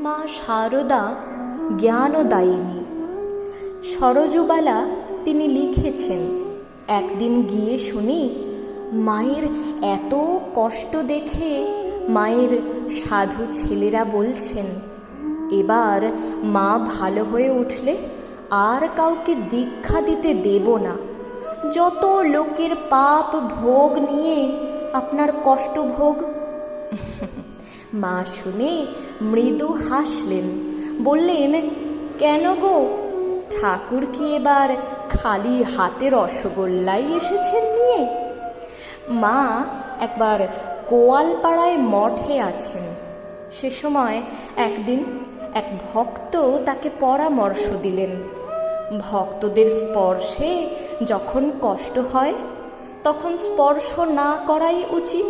মা শারদা জ্ঞানদায়িনী। সরজুবালা তিনি লিখেছেন, একদিন গিয়ে শুনি মায়ের এত কষ্ট দেখে মায়ের সাধু ছেলেরা বলছেন, এবার মা ভালো হয়ে উঠলে আর কাউকে দীক্ষা দিতে দেব না, যত লোকের পাপ ভোগ নিয়ে আপনার কষ্ট ভোগ। মা শুনে মৃদু হাসলেন, বললেন, কেন গো, ঠাকুর কি এবার খালি হাতে রসগোল্লাই এসেছেন নিয়ে? মা একবার কোয়ালপাড়ায় মঠে আছেন। সে সময় একদিন এক ভক্ত তাকে পরামর্শ দিলেন, ভক্তদের স্পর্শে যখন কষ্ট হয় তখন স্পর্শ না করাই উচিত।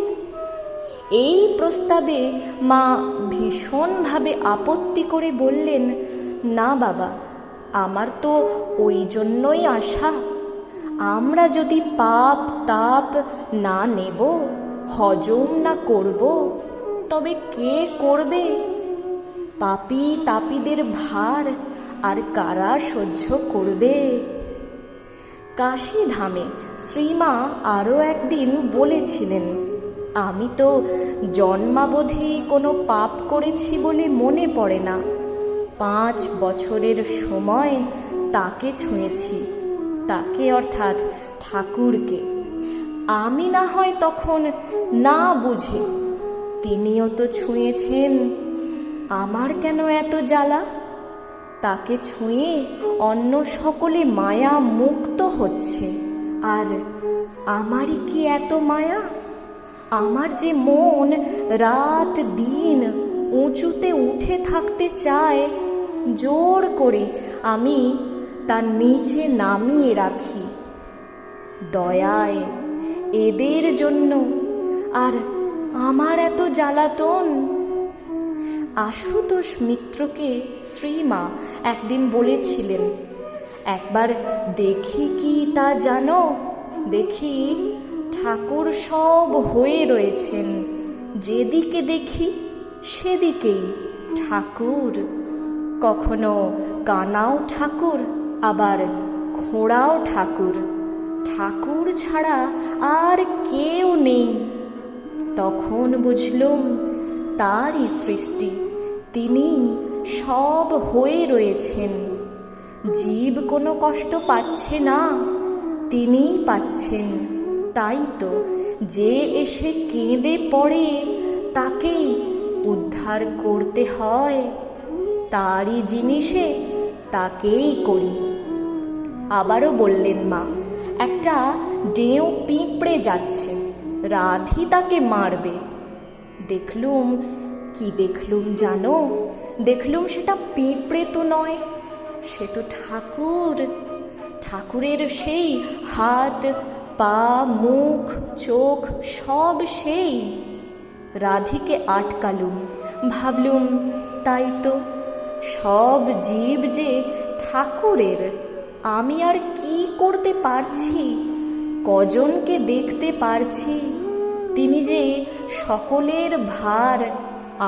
এই প্রস্তাবে মা ভীষণভাবে আপত্তি করে বললেন, না বাবা, আমার তো ওই জন্যই আশা, আমরা যদি পাপ তাপ না নেব, হজম না করব, তবে কে করবে? পাপী তাপীদের ভার আর কারা সহ্য করবে? কাশীধামে শ্রীমা আরও একদিন বলেছিলেন, আমি তো জন্মাবধি কোনো পাপ করেছি বলে মনে পড়ে না। 5 বছরের সময় তাকে ছুঁয়েছি, তাকে অর্থাৎ ঠাকুরকে। আমি না হয় তখন না বুঝে, তিনিও তো ছুঁয়েছেন, আমার কেন এত জ্বালা? তাকে ছুঁয়ে অন্য সকলে মায়া মুক্ত হচ্ছে, আর আমারই কি এত মায়া? আমার যে মন রাত দিন উঁচুতে উঠে থাকতে চায়, জোর করে আমি তার নিচে নামিয়ে রাখি। দয়ায় এদের জন্য আর আমার এত জ্বালাতন। আশুতোষ মিত্রকে শ্রীমা একদিন বলেছিলেন, একবার দেখি কি তা জানো? দেখি ঠাকুর সব হয়ে রয়েছেন, যেদিকে দেখি সেদিকেই ঠাকুর। কখনো কানাও ঠাকুর, আবার খোঁড়াও ঠাকুর। ঠাকুর ছাড়া আর কেউ নেই। তখন বুঝলুম তারই সৃষ্টি, তিনি সব হয়ে রয়েছেন। জীব কোনো কষ্ট পাচ্ছে না, তিনিই পাচ্ছেন। তাই তো যে এসে কেঁদে পড়ে তাকেই উদ্ধার করতে হয়। তারই জিনিসে তাকেই করি। আবারও বললেন মা, একটা ডেউ পিঁপড়ে যাচ্ছে, রাধি তাকে মারবে। দেখলুম, কি দেখলুম জানো? দেখলুম সেটা পিঁপড়ে তো নয়, সে তো ঠাকুর। ঠাকুরের সেই হাত পা মুখ চোখ সব সেই। রাধিকে আটকালুম, ভাবলুম তাই তো, সব জীব যে ঠাকুরের। আমি আর কি করতে পারছি? কজনকে দেখতে পারছি? তিনি যে সকলের ভার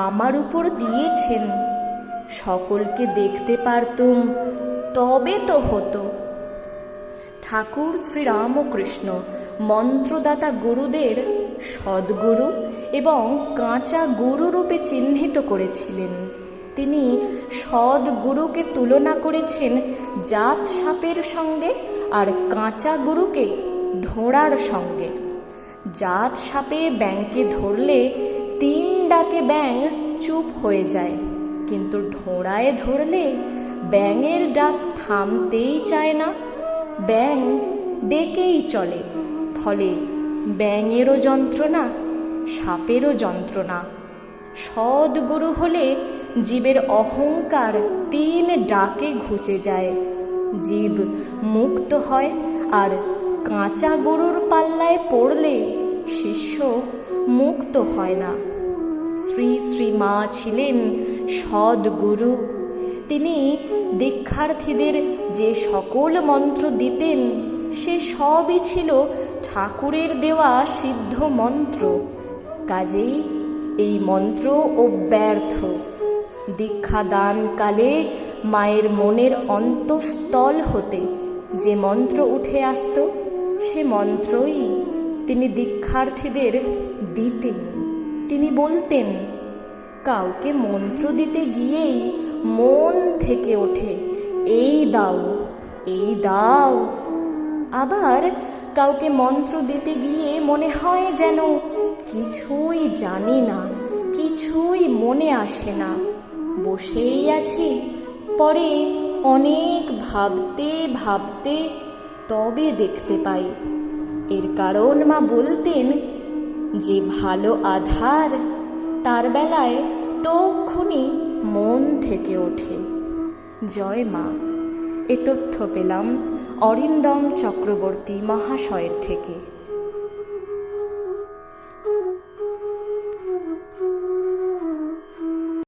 আমার উপর দিয়েছেন। সকলকে দেখতে পারতুম, তবে তো হতো। ঠাকুর শ্রীরামকৃষ্ণ মন্ত্রদাতা গুরুদের সদ্গুরু এবং কাঁচা গুরু রূপে চিহ্নিত করেছিলেন। তিনি সদ্গুরুকে তুলনা করেছেন জাত সাপের সঙ্গে, আর কাঁচা গুরুকে ঢোঁড়ার সঙ্গে। জাত সাপে ব্যাঙকে ধরলে 3 ডাকে ব্যাঙ চুপ হয়ে যায়, কিন্তু ঢোঁড়ায় ধরলে ব্যাঙের ডাক থামতেই চায় না, ব্যাঙ ডেকেই চলে। ফলে ব্যাঙেরও যন্ত্রণা, সাপেরও যন্ত্রণা। সদ্গুরু হলে জীবের অহংকার 3 ডাকে ঘুচে যায়, জীব মুক্ত হয়। আর কাঁচা গরুর পাল্লায় পড়লে শিষ্য মুক্ত হয় না। শ্রী শ্রী মা ছিলেন সদ্গুরু। তিনি দীক্ষার্থীদের যে সকল মন্ত্র দিতেন, সে সবই ছিল ঠাকুরের দেওয়া সিদ্ধ মন্ত্র। কাজেই এই মন্ত্র অব্যর্থ। দীক্ষাদানকালে মায়ের মনের অন্তঃস্থল হতে যে মন্ত্র উঠে আসত, সে মন্ত্রই তিনি দীক্ষার্থীদের দিতেন। তিনি বলতেন, কাউকে মন্ত্র দিতে গিয়েই মন থেকে ওঠে, এই দাও, এই দাও। আবার কাউকে মন্ত্র দিতে গিয়ে মনে হয় যেন কিছুই জানি না, কিছুই মনে আসে না, বসেই আছি। পরে অনেক ভাবতে ভাবতে তবে দেখতে পাই। এর কারণ মা বলতেন, যে ভালো আধার তার বেলায় তক্ষুনি মন থেকে ওঠে। জয় মা। এ তথ্য পেলাম অরিন্দম চক্রবর্তী মহাশয়ের থেকে।